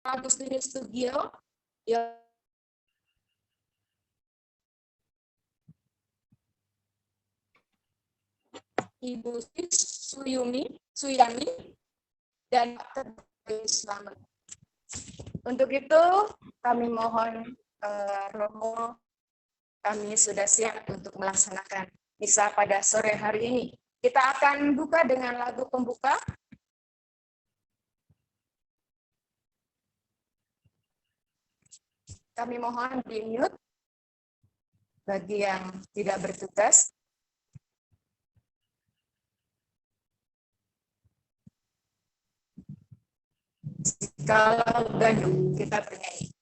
Agustinus Sugio, Ibu Suyani, dan Dr. Slamet. Untuk itu kami mohon Romo, kami sudah siap untuk melaksanakan misa pada sore hari ini. Kita akan buka dengan lagu pembuka. Kami mohon di-mute bagi yang tidak bertugas. Kalau gaduh, kita bernyanyi.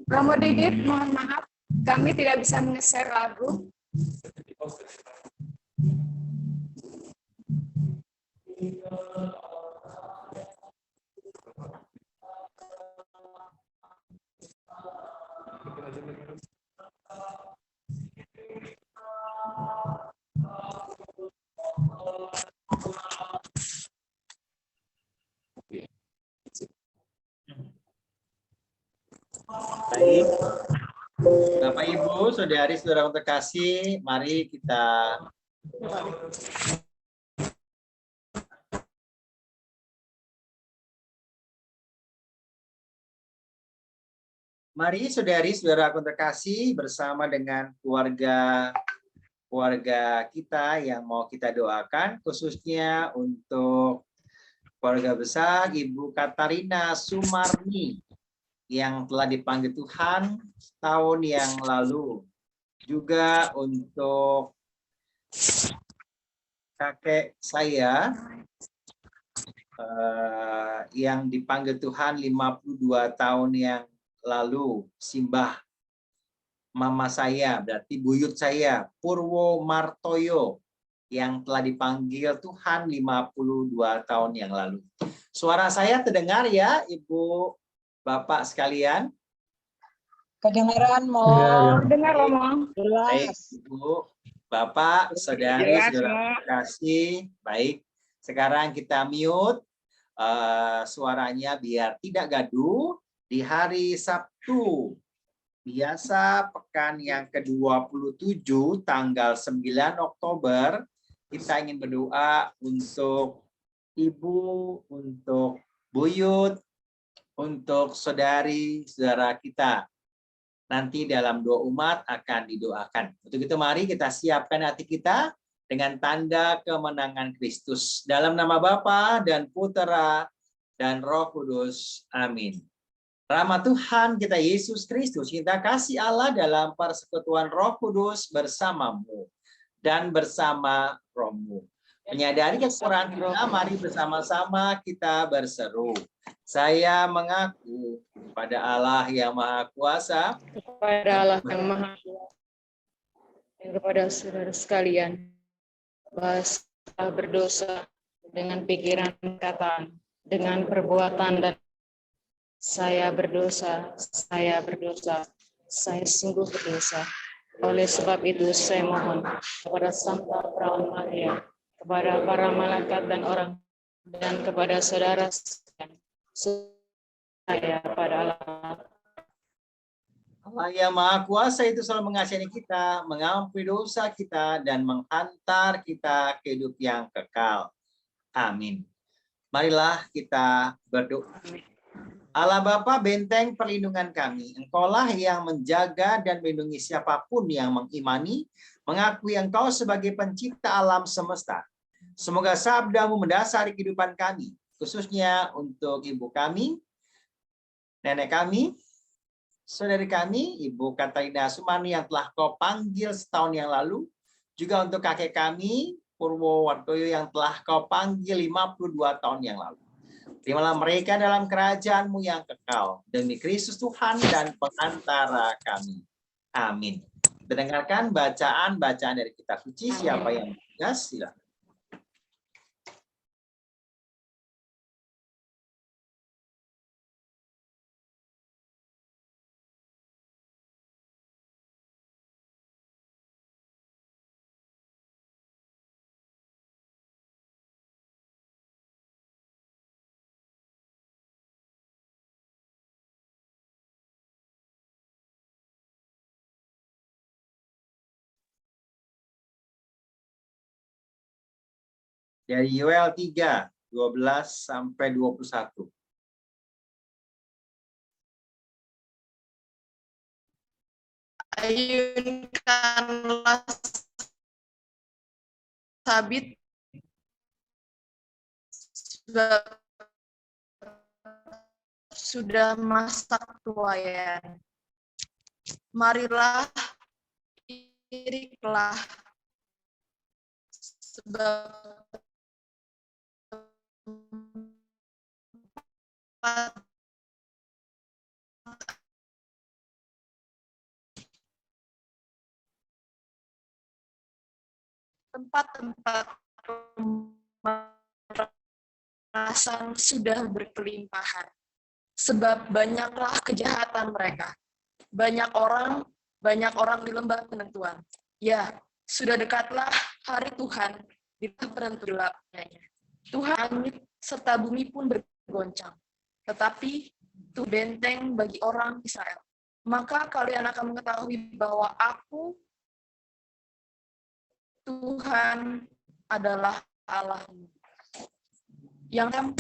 Romo Didit, mohon maaf, kami tidak bisa nge-share lagu. Baik, Bapak Ibu, saudari saudara terkasih, mari kita saudari saudara terkasih bersama dengan keluarga kita yang mau kita doakan, khususnya untuk keluarga besar Ibu Katarina Sumarni yang telah dipanggil Tuhan tahun yang lalu. Juga untuk kakek saya yang dipanggil Tuhan 52 tahun yang lalu, Simbah mama saya, berarti buyut saya, Purwo Martoyo, yang telah dipanggil Tuhan 52 tahun yang lalu. Suara saya terdengar ya, Ibu, Bapak sekalian? Kedengaran, Mo. Dengar, Romo. Baik, Ibu, Bapak, saudari, saudara kasih. Baik, sekarang kita mute suaranya biar tidak gaduh. Di hari Sabtu, biasa pekan yang ke-27, tanggal 9 Oktober, kita ingin berdoa untuk Ibu, untuk buyut, untuk saudari-saudara kita. Nanti dalam doa umat akan didoakan. Untuk itu mari kita siapkan hati kita dengan tanda kemenangan Kristus. Dalam nama Bapa dan Putera dan Roh Kudus. Amin. Rahmat Tuhan kita Yesus Kristus, cinta kasih Allah dalam persekutuan Roh Kudus bersamamu dan bersama rohmu. Menyadari kekurangan kita, mari bersama-sama kita berseru. Saya mengaku pada Allah yang Maha Kuasa, Kepada Allah yang Maha Kuasa, dan kepada saudara sekalian, bahwa saya berdosa dengan pikiran, perkataan, dengan perbuatan, dan saya berdosa, saya sungguh berdosa. Oleh sebab itu saya mohon kepada Santa Perawan Maria, kepada para malaikat dan orang, dan kepada saudara sekalian, saya pada Allah. Allah yang Maha Kuasa itu selalu mengasihi kita, mengampuni dosa kita, dan menghantar kita ke hidup yang kekal. Amin. Marilah kita berdoa. Allah Bapa, benteng perlindungan kami, Engkaulah yang menjaga dan melindungi siapapun yang mengimani, mengakui Engkau sebagai pencipta alam semesta. Semoga sabda-Mu mendasari kehidupan kami, khususnya untuk ibu kami, nenek kami, saudari kami, Ibu Katarina Sumarni yang telah Kau panggil setahun yang lalu, juga untuk kakek kami, Purwo Wartoyo yang telah Kau panggil 52 tahun yang lalu. Terimalah mereka dalam kerajaan-Mu yang kekal, demi Kristus Tuhan dan pengantara kami. Amin. Kita dengarkan bacaan dari kitab suci. Siapa yang bertugas? Silakan. Dari Yoel 3, 12 sampai 21. Ayunkanlah sabit sudah masak tuayan. Marilah, iriklah, sebab tempat-tempat pemerasan sudah berkelimpahan, sebab banyaklah kejahatan mereka. Banyak orang di lembah penentuan. Ya, sudah dekatlah hari Tuhan di penentuannya. Tuhan langit serta bumi pun bergoncang. Tetapi itu benteng bagi orang Israel. Maka kalian akan mengetahui bahwa Aku, Tuhan, adalah Allahmu. Yang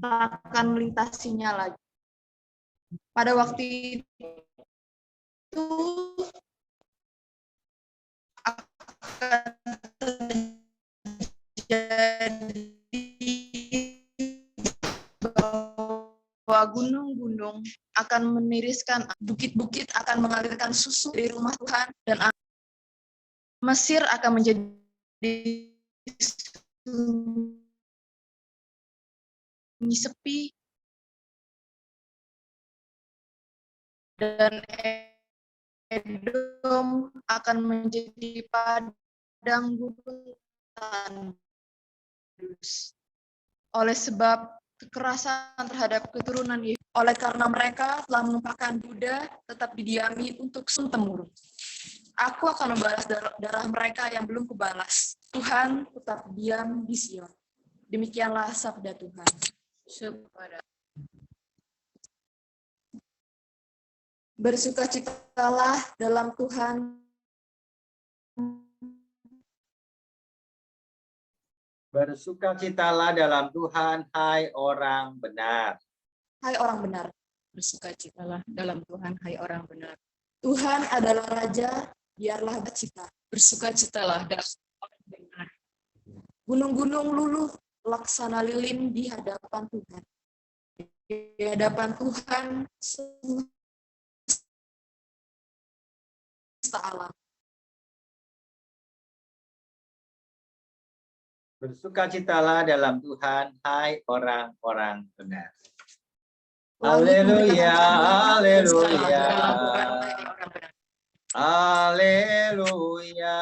akan melintasinya lagi. Pada waktu itu akan terjadi bahwa gunung-gunung akan meniriskan, bukit-bukit akan mengalirkan susu dari rumah Tuhan, dan Mesir akan menjadi sunyi sepi, dan Edom akan menjadi padang gurun tandus. Oleh sebab kekerasan terhadap keturunan Yesus, oleh karena mereka telah menumpahkan Buddha tetap didiami untuk temurun. Aku akan membalas darah mereka yang belum kubalas. Tuhan tetap diam di Sion. Demikianlah sabda Tuhan. Bersukacitalah dalam Tuhan. Bersukacitalah dalam Tuhan, hai orang benar. Hai orang benar, bersukacitalah dalam Tuhan, hai orang benar. Tuhan adalah Raja, biarlah bercita. Bersukacitalah dalam orang benar. Gunung-gunung luluh, laksana lilin di hadapan Tuhan. Di hadapan Tuhan semesta alam. Bersukacitalah dalam Tuhan, hai orang-orang benar. Haleluya, haleluya. Haleluya.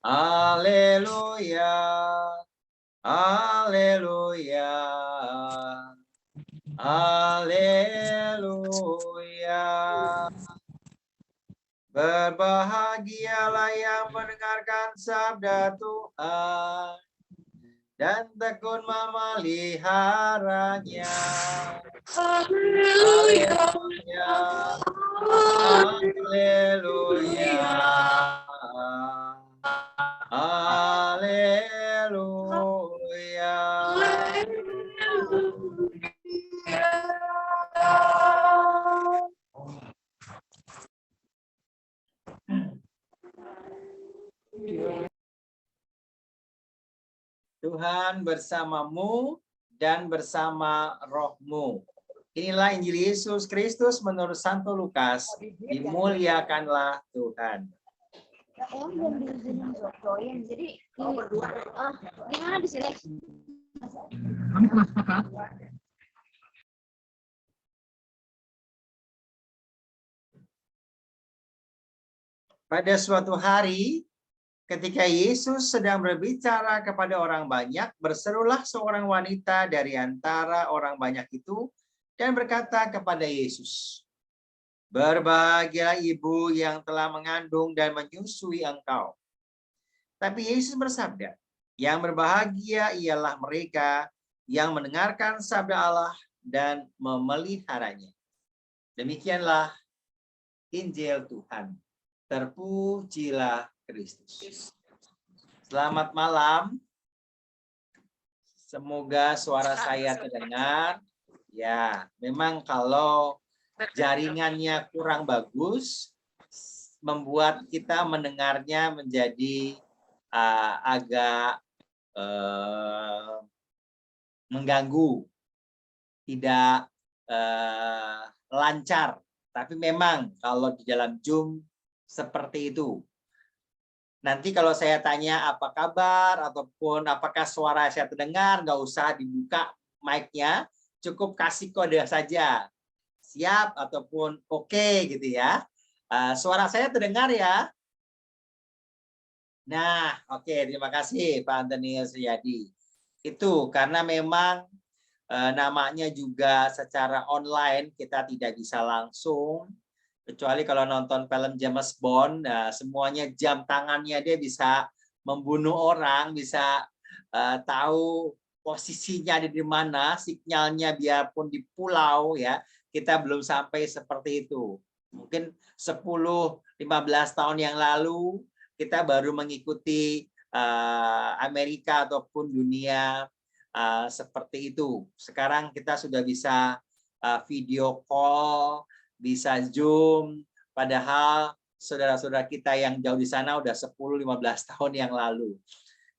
Haleluya. Haleluya. Haleluya. Berbahagialah yang mendengarkan sabda Tuhan dan tekun memeliharanya. Haleluya. Haleluya. Haleluya. Tuhan bersamamu dan bersama rohmu. Inilah Injil Yesus Kristus menurut Santo Lukas. Dimuliakanlah Tuhan. Yang belum diizinin join, jadi berdua. Gimana di sini? Kami telah sepakat. Pada suatu hari, ketika Yesus sedang berbicara kepada orang banyak, berserulah seorang wanita dari antara orang banyak itu dan berkata kepada Yesus, "Berbahagialah ibu yang telah mengandung dan menyusui engkau." Tapi Yesus bersabda, "Yang berbahagia ialah mereka yang mendengarkan sabda Allah dan memeliharanya." Demikianlah Injil Tuhan. Terpujilah Kristus. Selamat malam. Semoga suara saya terdengar. Ya, memang kalau jaringannya kurang bagus, membuat kita mendengarnya menjadi agak mengganggu, tidak lancar. Tapi memang kalau di dalam Zoom seperti itu. Nanti kalau saya tanya apa kabar ataupun apakah suara saya terdengar, nggak usah dibuka mic-nya, cukup kasih kode saja. Siap ataupun oke gitu ya. Suara saya terdengar ya? Nah, oke, terima kasih Pak Antonius Riyadi. Itu karena memang namanya juga secara online, kita tidak bisa langsung. Kecuali kalau nonton film James Bond, semuanya jam tangannya dia bisa membunuh orang, bisa tahu posisinya ada di mana, sinyalnya biarpun di pulau ya, kita belum sampai seperti itu. Mungkin 10-15 tahun yang lalu kita baru mengikuti Amerika ataupun dunia seperti itu. Sekarang kita sudah bisa video call, bisa Zoom, padahal saudara-saudara kita yang jauh di sana udah 10-15 tahun yang lalu.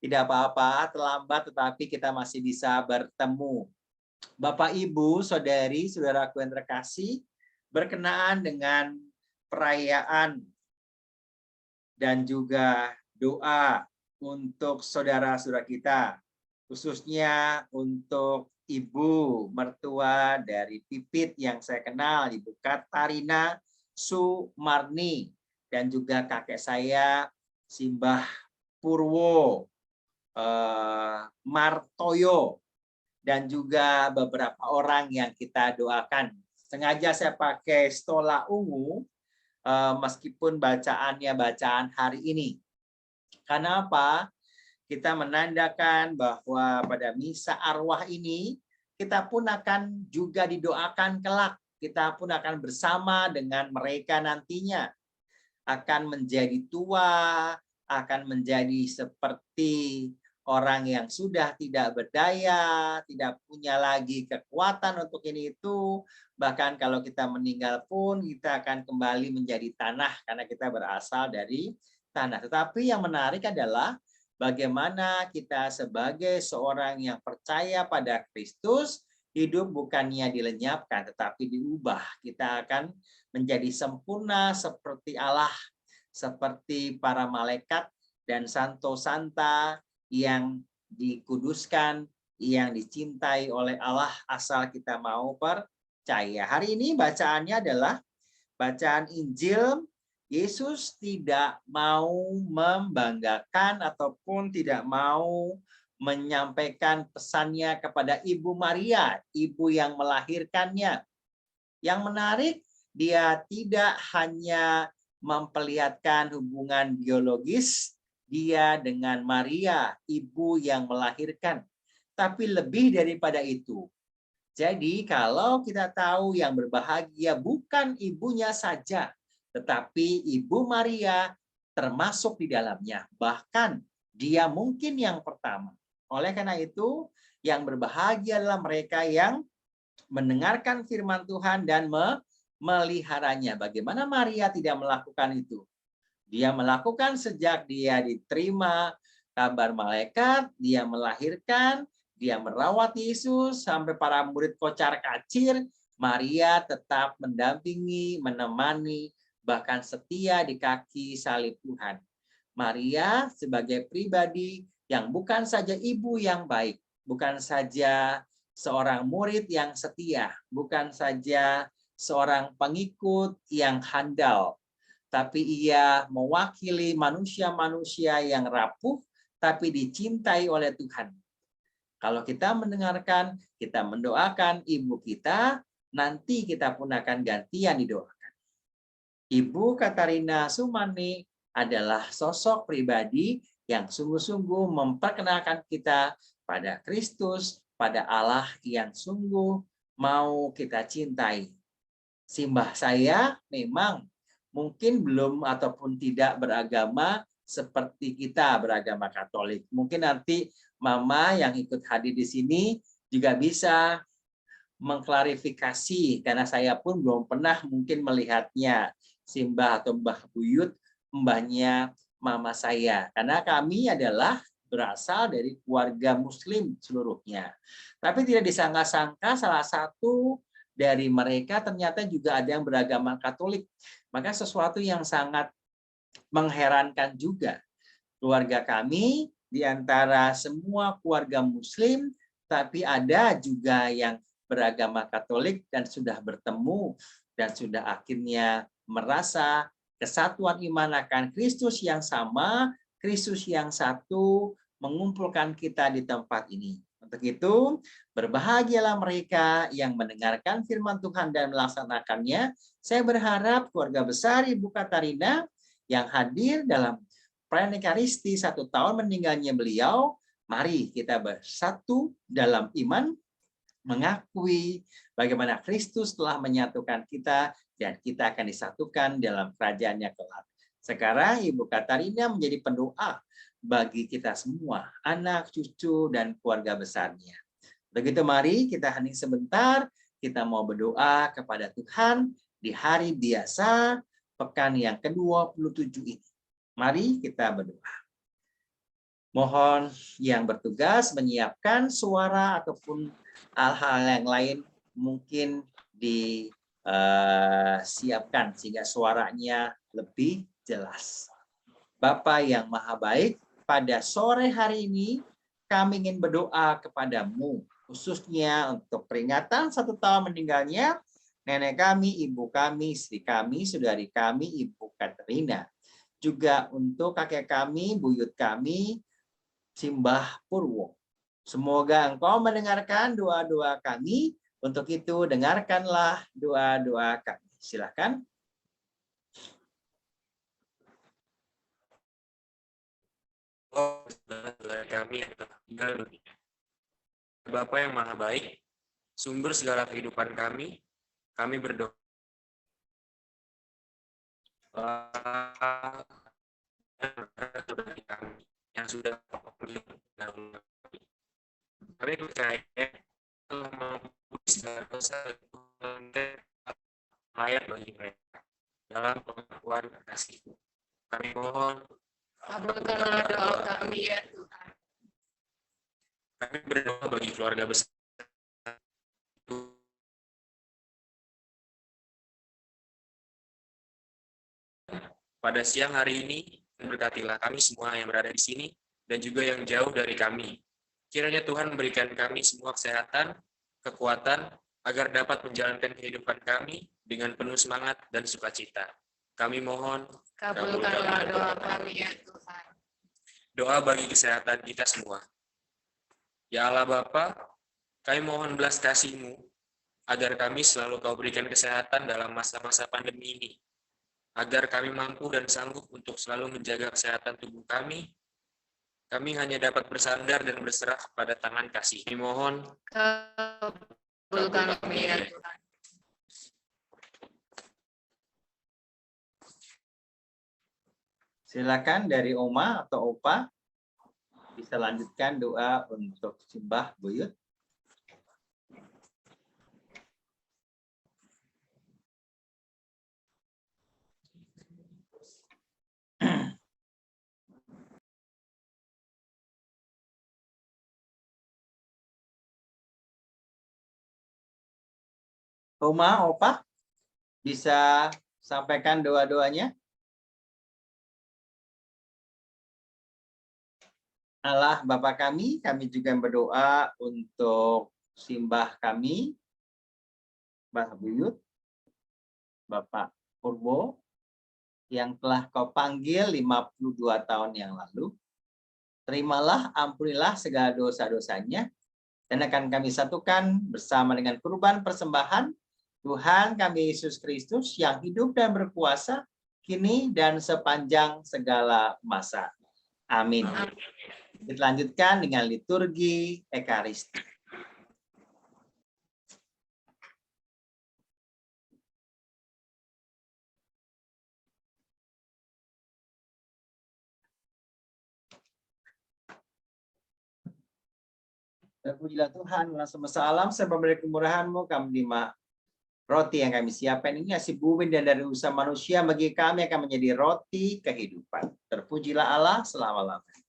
Tidak apa-apa, terlambat tetapi kita masih bisa bertemu. Bapak, Ibu, Saudari, saudaraku yang terkasih, berkenaan dengan perayaan dan juga doa untuk saudara-saudara kita, khususnya untuk ibu mertua dari Pipit yang saya kenal, Ibu Katarina Sumarni, dan juga kakek saya Simbah Purwo Martoyo, dan juga beberapa orang yang kita doakan. Sengaja saya pakai stola ungu meskipun bacaannya bacaan hari ini. Karena apa? Kita menandakan bahwa pada misa arwah ini kita pun akan juga didoakan kelak. Kita pun akan bersama dengan mereka nantinya. Akan menjadi tua, akan menjadi seperti orang yang sudah tidak berdaya, tidak punya lagi kekuatan untuk ini itu. Bahkan kalau kita meninggal pun kita akan kembali menjadi tanah karena kita berasal dari tanah. Tetapi yang menarik adalah bagaimana kita sebagai seorang yang percaya pada Kristus, hidup bukannya dilenyapkan, tetapi diubah. Kita akan menjadi sempurna seperti Allah, seperti para malaikat dan santo santa yang dikuduskan, yang dicintai oleh Allah asal kita mau percaya. Hari ini bacaannya adalah bacaan Injil. Yesus tidak mau membanggakan ataupun tidak mau menyampaikan pesannya kepada Ibu Maria, ibu yang melahirkannya. Yang menarik, dia tidak hanya memperlihatkan hubungan biologis dia dengan Maria, ibu yang melahirkan, tapi lebih daripada itu. Jadi kalau kita tahu yang berbahagia bukan ibunya saja, tetapi Ibu Maria termasuk di dalamnya. Bahkan dia mungkin yang pertama. Oleh karena itu, yang berbahagia adalah mereka yang mendengarkan firman Tuhan dan memeliharanya. Bagaimana Maria tidak melakukan itu? Dia melakukan sejak dia diterima kabar malaikat, dia melahirkan, dia merawat Yesus, sampai para murid kocar-kacir, Maria tetap mendampingi, menemani, bahkan setia di kaki salib Tuhan. Maria sebagai pribadi yang bukan saja ibu yang baik, bukan saja seorang murid yang setia, bukan saja seorang pengikut yang handal, tapi ia mewakili manusia-manusia yang rapuh tapi dicintai oleh Tuhan. Kalau kita mendengarkan, kita mendoakan ibu kita, nanti kita pun akan gantian didoakan. Ibu Katarina Sumani adalah sosok pribadi yang sungguh-sungguh memperkenalkan kita pada Kristus, pada Allah yang sungguh mau kita cintai. Simbah saya memang mungkin belum ataupun tidak beragama seperti kita beragama Katolik. Mungkin nanti Mama yang ikut hadir di sini juga bisa mengklarifikasi karena saya pun belum pernah mungkin melihatnya Simbah atau Mbah Buyut, mbahnya mama saya. Karena kami adalah berasal dari keluarga Muslim seluruhnya. Tapi tidak disangka-sangka salah satu dari mereka ternyata juga ada yang beragama Katolik. Maka sesuatu yang sangat mengherankan juga. Keluarga kami di antara semua keluarga Muslim, tapi ada juga yang beragama Katolik dan sudah bertemu dan sudah akhirnya merasa kesatuan iman akan Kristus yang sama, Kristus yang satu, mengumpulkan kita di tempat ini. Untuk itu, berbahagialah mereka yang mendengarkan firman Tuhan dan melaksanakannya. Saya berharap keluarga besar Ibu Katarina yang hadir dalam perayaan Ekaristi 1 tahun meninggalnya beliau, mari kita bersatu dalam iman, mengakui bagaimana Kristus telah menyatukan kita dan kita akan disatukan dalam kerajaannya kelak. Sekarang Ibu Katarina menjadi pendoa bagi kita semua, anak, cucu, dan keluarga besarnya. Begitu mari kita hening sebentar, kita mau berdoa kepada Tuhan di hari biasa, pekan yang ke-27 ini. Mari kita berdoa. Mohon yang bertugas menyiapkan suara ataupun hal-hal yang lain mungkin disiapkan sehingga suaranya lebih jelas. Bapa yang Maha Baik, pada sore hari ini kami ingin berdoa kepadamu, khususnya untuk peringatan 1 tahun meninggalnya nenek kami, ibu kami, istri kami, saudari kami, Ibu Katarina. Juga untuk kakek kami, buyut kami, Simbah Purwo. Semoga engkau mendengarkan doa-doa kami. Untuk itu, dengarkanlah doa-doa kami. Silakan. Oh, saudara kami yang telah tinggal dunia. Bapa yang Maha Baik, sumber segala kehidupan kami berdoa bagi kami yang sudah kami percaya telah mengampuni segala dosa dan layak bagi mereka dalam pengakuan kasih. Kami mohon Kabulkanlah doa kami ya Tuhan. kami berdoa bagi keluarga besar pada siang hari ini. Berkatilah kami semua yang berada di sini dan juga yang jauh dari kami. Kiranya Tuhan memberikan kami semua kesehatan, kekuatan, agar dapat menjalankan kehidupan kami dengan penuh semangat dan sukacita. Kami mohon, Kabulkanlah doa kami ya Tuhan. doa bagi kesehatan kita semua. Ya Allah Bapa, kami mohon belas kasih-Mu agar kami selalu Kau berikan kesehatan dalam masa-masa pandemi ini, agar kami mampu dan sanggup untuk selalu menjaga kesehatan tubuh kami. Kami hanya dapat bersandar dan berserah pada tangan kasih. Kami mohon, Kabulkanlah kami ya Tuhan. Silakan dari Oma atau Opa bisa lanjutkan doa untuk Simbah Buyut. Oma, Opa bisa sampaikan doa-doanya. Allah Bapa kami juga berdoa untuk simbah kami, Mbah Buyut, Bapak Purbo, yang telah kau panggil 52 tahun yang lalu. Terimalah, ampunilah segala dosa-dosanya, dan akan kami satukan bersama dengan kurban persembahan Tuhan kami Yesus Kristus yang hidup dan berkuasa kini dan sepanjang segala masa. Amin. Kita lanjutkan dengan liturgi Ekaristi. Terpujilah Tuhan, Allah semesta alam, sebab dari kemurahan-Mu kami menerima roti yang kami siapkan ini hasil bumi dan dari usaha manusia, bagi kami akan menjadi roti kehidupan. Terpujilah Allah selama-lamanya.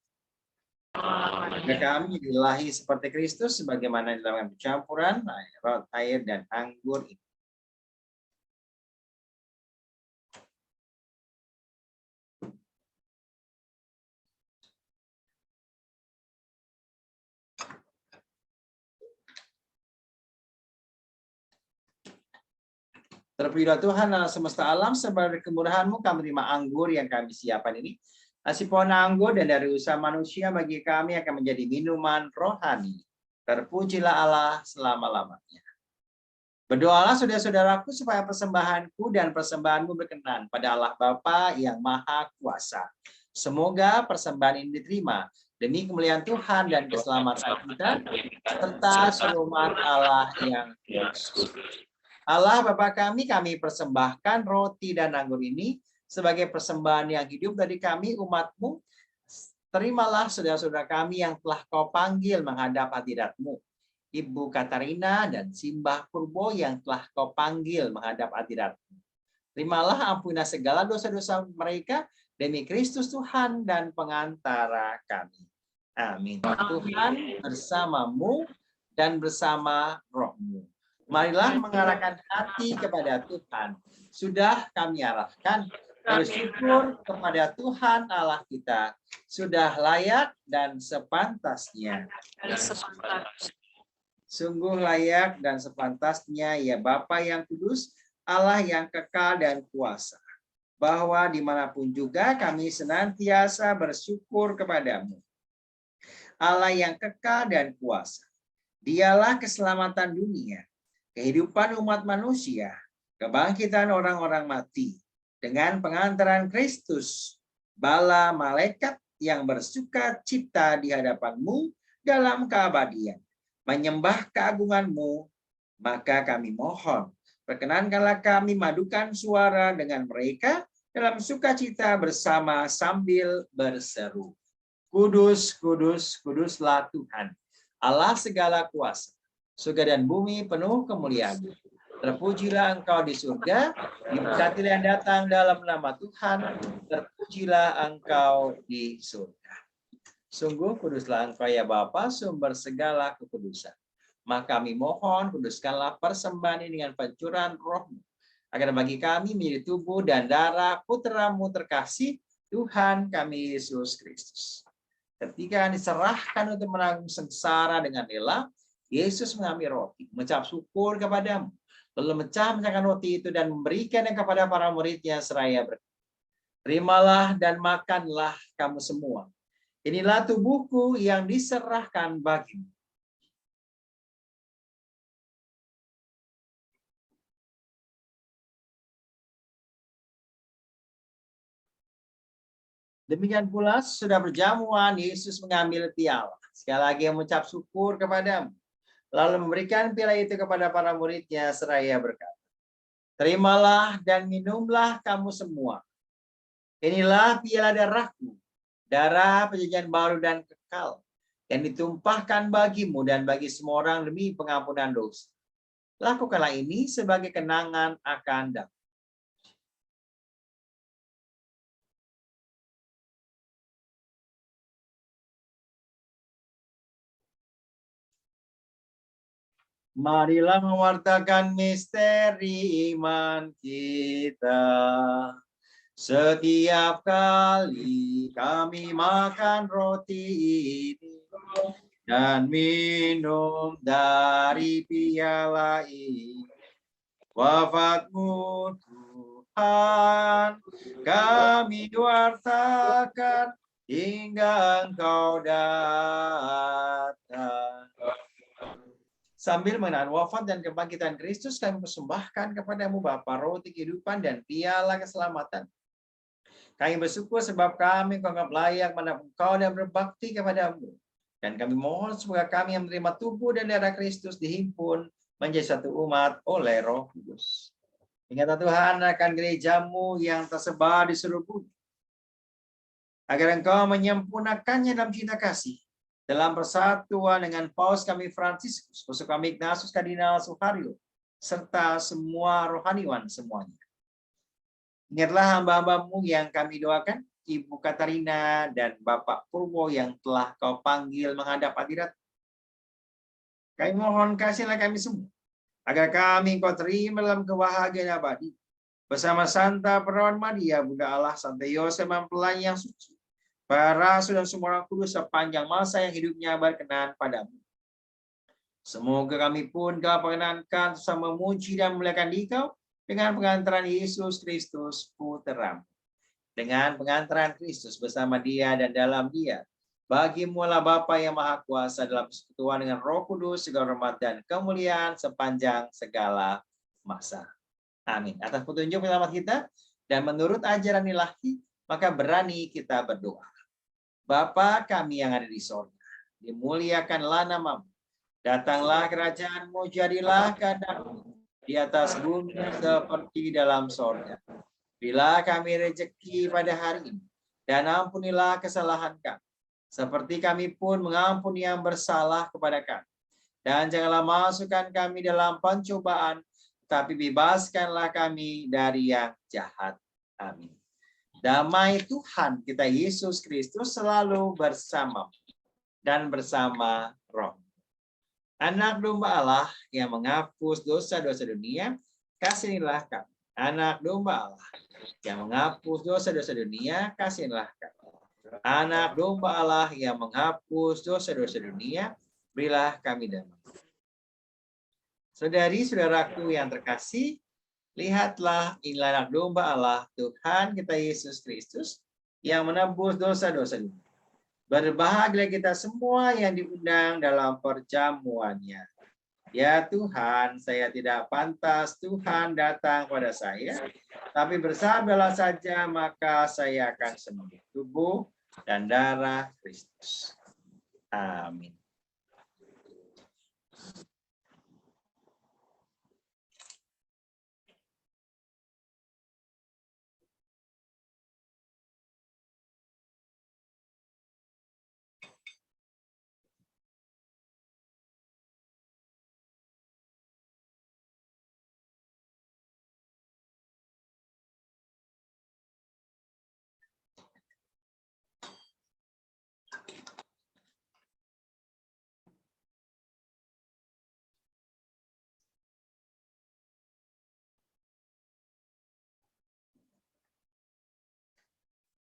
Kami dilahi seperti Kristus, sebagaimana dalam percampuran air dan anggur ini. Terpujilah Tuhan Allah semesta alam, sebab dari kemurahan-Mu kami menerima anggur yang kami siapkan ini hasil pohon anggur dan dari usaha manusia, bagi kami akan menjadi minuman rohani. Terpujilah Allah selama-lamanya. Berdoalah saudara-saudaraku supaya persembahanku dan persembahanmu berkenan pada Allah Bapa yang Maha Kuasa. Semoga persembahan ini diterima demi kemuliaan Tuhan dan keselamatan kita serta seluruh umat Allah yang kudus. Allah Bapa kami persembahkan roti dan anggur ini sebagai persembahan yang hidup dari kami umat-Mu. Terimalah saudara-saudara kami yang telah Kau panggil menghadap hadirat-Mu. Ibu Katarina dan Simbah Purbo yang telah Kau panggil menghadap hadirat-Mu. Terimalah, ampunilah segala dosa-dosa mereka demi Kristus Tuhan dan pengantara kami. Amin. Tuhan bersamamu dan bersama roh-Mu. Marilah mengarahkan hati kepada Tuhan. Sudah kami arahkan, bersyukur kepada Tuhan Allah kita. Sudah layak dan sepantasnya. Sungguh layak dan sepantasnya, ya Bapa yang kudus, Allah yang kekal dan kuasa, bahwa dimanapun juga kami senantiasa bersyukur kepadamu. Allah yang kekal dan kuasa, Dialah keselamatan dunia, kehidupan umat manusia, kebangkitan orang-orang mati, dengan pengantaran Kristus, bala malaikat yang bersuka cita di hadapan-Mu dalam keabadian, menyembah keagungan-Mu, maka kami mohon, perkenankanlah kami madukan suara dengan mereka dalam sukacita bersama sambil berseru. Kudus, kudus, kuduslah Tuhan, Allah segala kuasa. Surga dan bumi penuh kemuliaan. Terpujilah Engkau di surga, diberkatilah yang datang dalam nama Tuhan, terpujilah Engkau di surga. Sungguh kuduslah Engkau ya Bapa, sumber segala kekudusan. Maka kami mohon, kuduskanlah persembahan ini dengan pencurahan roh-Mu, agar bagi kami menjadi tubuh dan darah Putra-Mu terkasih, Tuhan kami Yesus Kristus. Ketika diserahkan untuk menanggung sengsara dengan rela, Yesus mengambil roti, mengucap syukur kepadamu, lalu memecahkan roti itu dan memberikannya kepada para muridnya seraya berkata, terimalah dan makanlah kamu semua. Inilah tubuhku yang diserahkan bagimu. Demikian pula sudah berjamuan, Yesus mengambil piala. Sekali lagi mengucap syukur kepadamu, lalu memberikan piala itu kepada para muridnya seraya berkata, terimalah dan minumlah kamu semua. Inilah piala darahku, darah perjanjian baru dan kekal, yang ditumpahkan bagimu dan bagi semua orang demi pengampunan dosa. Lakukanlah ini sebagai kenangan akan aku. Marilah mewartakan misteri iman kita. Setiap kali kami makan roti ini dan minum dari piala ini, wafat-Mu Tuhan kami wartakan hingga Engkau datang. Sambil mengenang wafat dan kebangkitan Kristus, kami persembahkan kepadamu Bapa roti kehidupan dan piala keselamatan. Kami bersyukur sebab kami menganggap layak menghadap Engkau dan berbakti kepadamu. Dan kami mohon semoga kami yang menerima tubuh dan darah Kristus dihimpun menjadi satu umat oleh Roh Kudus. Ingatlah Tuhan akan gerejamu yang tersebar di seluruh bumi, agar Engkau menyempurnakannya dalam cinta kasih, dalam persatuan dengan Paus kami Fransiskus, Uskup kami Ignatius Kardinal Suharyo, serta semua rohaniwan semuanya. Ingatlah hamba-hambamu yang kami doakan, Ibu Katarina dan Bapak Purwo yang telah Kau panggil menghadap hadirat. Kami mohon kasihlah kami semua, agar kami Kau terima dalam kebahagiaan abadi, bersama Santa Perawan Maria, Bunda Allah, Santo Yosef mempelai yang suci, para rasul dan semua orang kudus sepanjang masa yang hidupnya berkenan padamu. Semoga kami pun Kau perkenankan bersama memuji dan memuliakan Dikau dengan pengantaran Yesus Kristus Puteramu. Dengan pengantaran Kristus bersama Dia dan dalam Dia, bagi-Mu lah Bapa yang Maha Kuasa dalam persekutuan dengan Roh Kudus, segala hormat dan kemuliaan sepanjang segala masa. Amin. Atas petunjuk penyelamat kita dan menurut ajaran ilahi, maka berani kita berdoa. Bapa kami yang ada di sorga, dimuliakanlah nama-Mu. Datanglah kerajaan-Mu, jadilah kehendak-Mu di atas bumi seperti dalam sorga. Bila kami rezeki pada hari ini, dan ampunilah kesalahan kami, seperti kami pun mengampuni yang bersalah kepada kami. Dan janganlah masukkan kami dalam pencobaan, tapi bebaskanlah kami dari yang jahat. Amin. Damai Tuhan kita Yesus Kristus selalu bersama dan bersama Roh. Anak domba Allah yang menghapus dosa-dosa dunia, kasihanilah kami. Anak domba Allah yang menghapus dosa-dosa dunia, kasihanilah kami. Anak domba Allah yang menghapus dosa-dosa dunia, berilah kami damai. Saudari-saudaraku yang terkasih, lihatlah inilah anak domba Allah, Tuhan kita Yesus Kristus, yang menebus dosa-dosa dunia. Berbahagialah kita semua yang diundang dalam perjamuannya. Ya Tuhan, saya tidak pantas Tuhan datang pada saya, tapi bersabdalah saja, maka saya akan sembuh. Tubuh dan darah Kristus. Amin.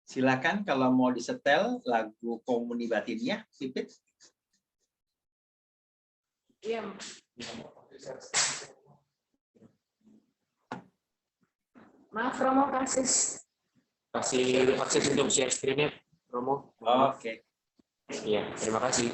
Silakan kalau mau disetel lagu Komuni Batinnya, Pipit. Iya. Maaf Romo, kasih akses untuk share screen-nya, Romo. Oke. Iya, terima kasih.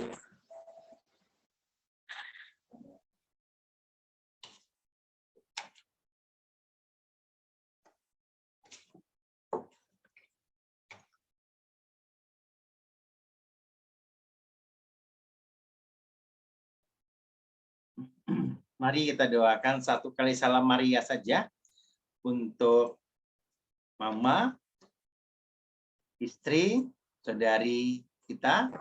Mari kita doakan satu kali salam Maria saja untuk Mama, istri, saudari kita,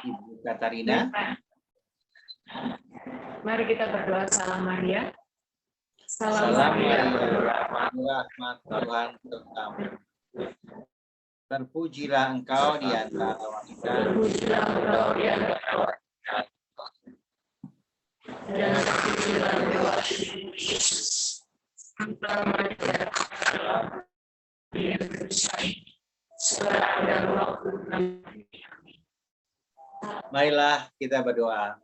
Ibu Katarina. Mari kita berdoa salam Maria. Salam Maria, rahmat Tuhan sertamu. Terpujilah engkau di antara wanita. Terpujilah engkau di antara wanita. Dan terpujilah Yesus. Marilah kita berdoa.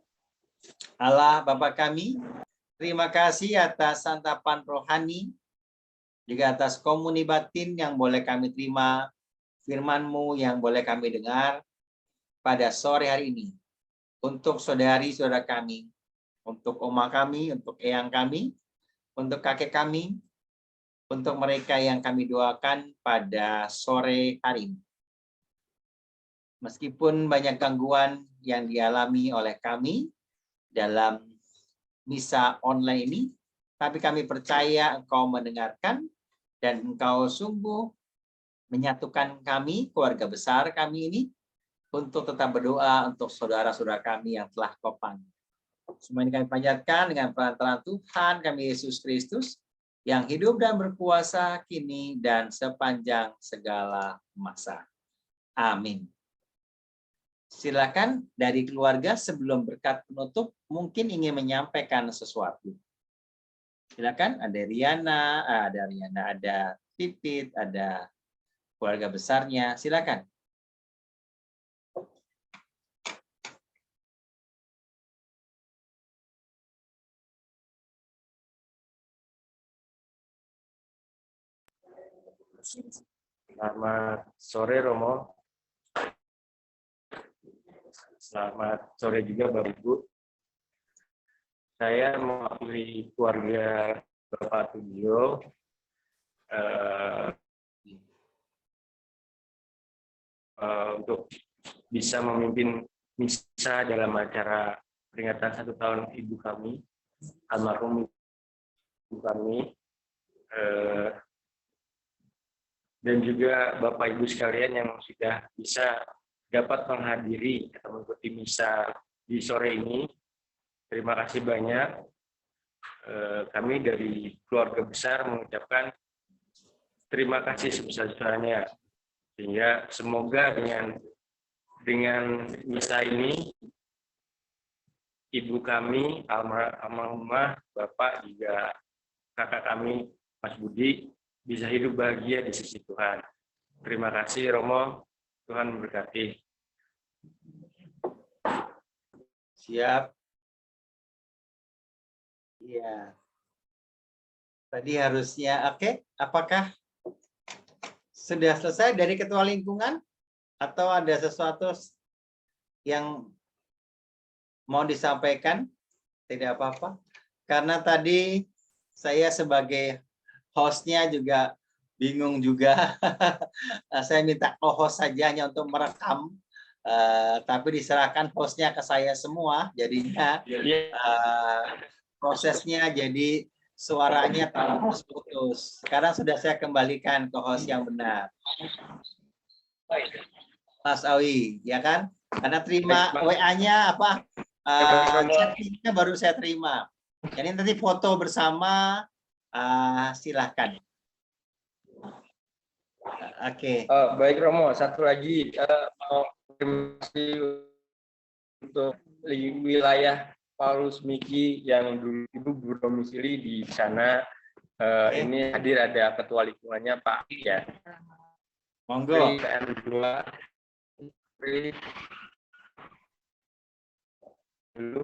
Allah Bapa kami, terima kasih atas santapan rohani, juga atas komuni batin yang boleh kami terima, firman-Mu yang boleh kami dengar pada sore hari ini. Untuk saudari-saudara kami, untuk oma kami, untuk eyang kami, untuk kakek kami, untuk mereka yang kami doakan pada sore hari ini. Meskipun banyak gangguan yang dialami oleh kami dalam misa online ini, tapi kami percaya Engkau mendengarkan dan Engkau sungguh menyatukan kami, keluarga besar kami ini, untuk tetap berdoa untuk saudara-saudara kami yang telah Kau panggil. Semua ini kami panjatkan dengan perantaraan Tuhan kami Yesus Kristus, yang hidup dan berkuasa kini dan sepanjang segala masa. Amin. Silakan dari keluarga sebelum berkat penutup mungkin ingin menyampaikan sesuatu. Silakan, ada Riana, ada Pipit, ada keluarga besarnya. Silakan. Selamat sore Romo. Selamat sore juga Bapak Ibu. Saya mewakili keluarga Bapak Tugio untuk bisa memimpin misa dalam acara peringatan 1 tahun ibu kami, almarhum ibu kami, dan juga Bapak Ibu sekalian yang sudah bisa dapat menghadiri atau mengikuti misa di sore ini. Terima kasih banyak. Kami dari keluarga besar mengucapkan terima kasih sebesar-besarnya. Sehingga semoga dengan misa ini, ibu kami, almarhumah, Bapak, juga kakak kami, Mas Budi, bisa hidup bahagia di sisi Tuhan. Terima kasih Romo, Tuhan memberkati. Siap. Iya. Tadi harusnya oke. Apakah sudah selesai dari ketua lingkungan atau ada sesuatu yang mau disampaikan? Tidak apa-apa. Karena tadi saya sebagai hostnya juga bingung juga. Saya minta co-host saja hanya untuk merekam. Tapi diserahkan hostnya ke saya semua, jadinya prosesnya jadi suaranya terputus-putus. Sekarang sudah saya kembalikan ke host yang benar, Mas Awi, ya kan? Karena terima WA-nya apa? Chatnya baru saya terima. Jadi nanti foto bersama, silahkan. Oke. Baik Romo, satu lagi terima kasih untuk wilayah Paulus Miki yang dulu berdomisili di sana. Ini hadir ada ketua lingkungannya Pak ya. Monggo.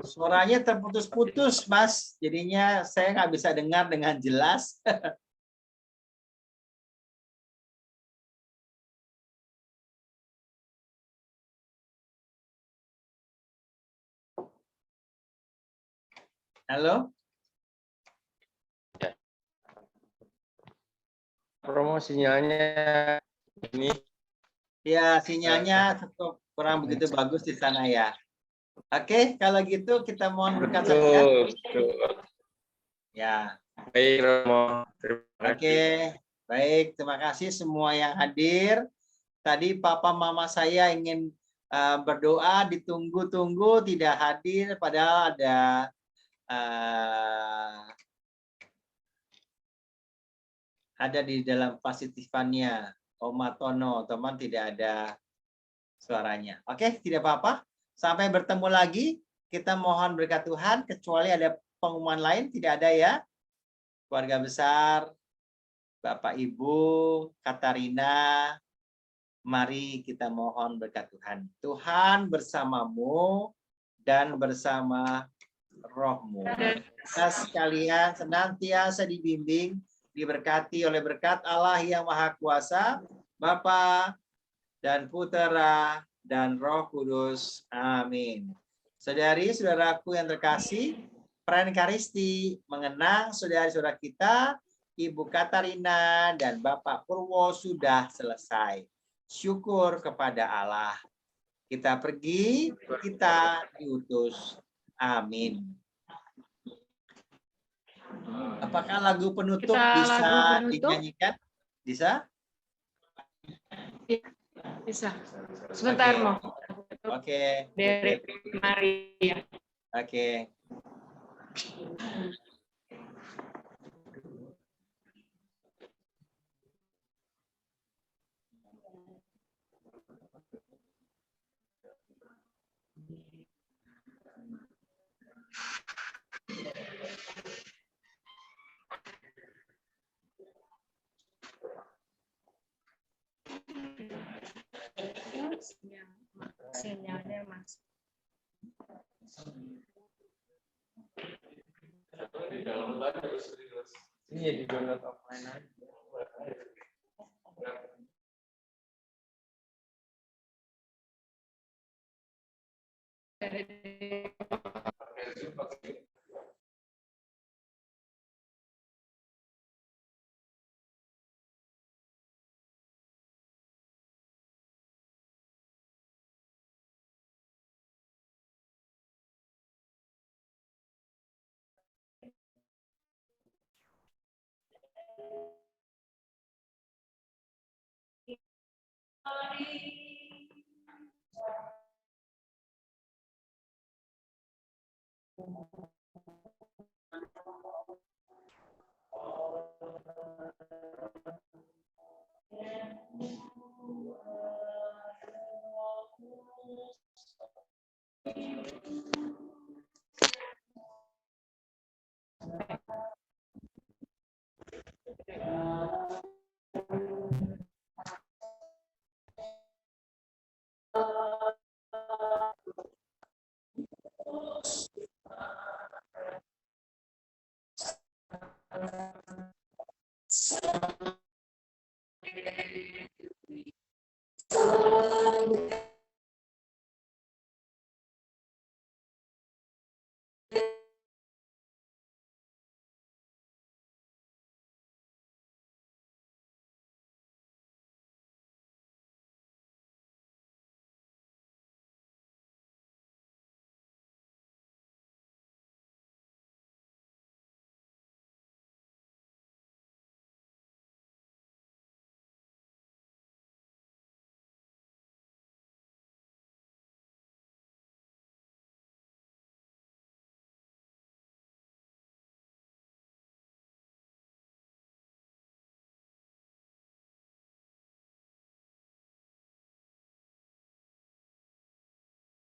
Suaranya terputus-putus, Mas. Jadinya saya nggak bisa dengar dengan jelas. Halo? Romo, sinyalnya ini. Ya, sinyalnya kurang begitu bagus di sana ya. Oke, kalau gitu kita mohon berkat saja. Ya. Baik, Romo. Oke, baik. Terima kasih semua yang hadir. Tadi Papa Mama saya ingin berdoa, ditunggu-tunggu tidak hadir, padahal ada di dalam pasitifannya. Oma Tono, teman tidak ada suaranya. Oke, tidak apa-apa. Sampai bertemu lagi. Kita mohon berkat Tuhan, kecuali ada pengumuman lain, tidak ada ya. Keluarga besar, Bapak Ibu, Katarina, mari kita mohon berkat Tuhan. Tuhan bersamamu dan bersama rohmu. Kita sekalian senantiasa dibimbing, diberkati oleh berkat Allah yang Maha Kuasa, Bapa dan Putera dan Roh Kudus. Amin. Saudari-saudaraku yang terkasih, perayaan Ekaristi mengenang saudara-saudara kita, Ibu Katarina dan Bapak Purwo sudah selesai. Syukur kepada Allah. Kita pergi, kita diutus. Amin. Apakah lagu penutup bisa dinyanyikan? Bisa? Bisa. Sebentar, Oke. mau. Oke. Dari Maria. Oke. Sinyalnya masuk. Iya, di download offline aja.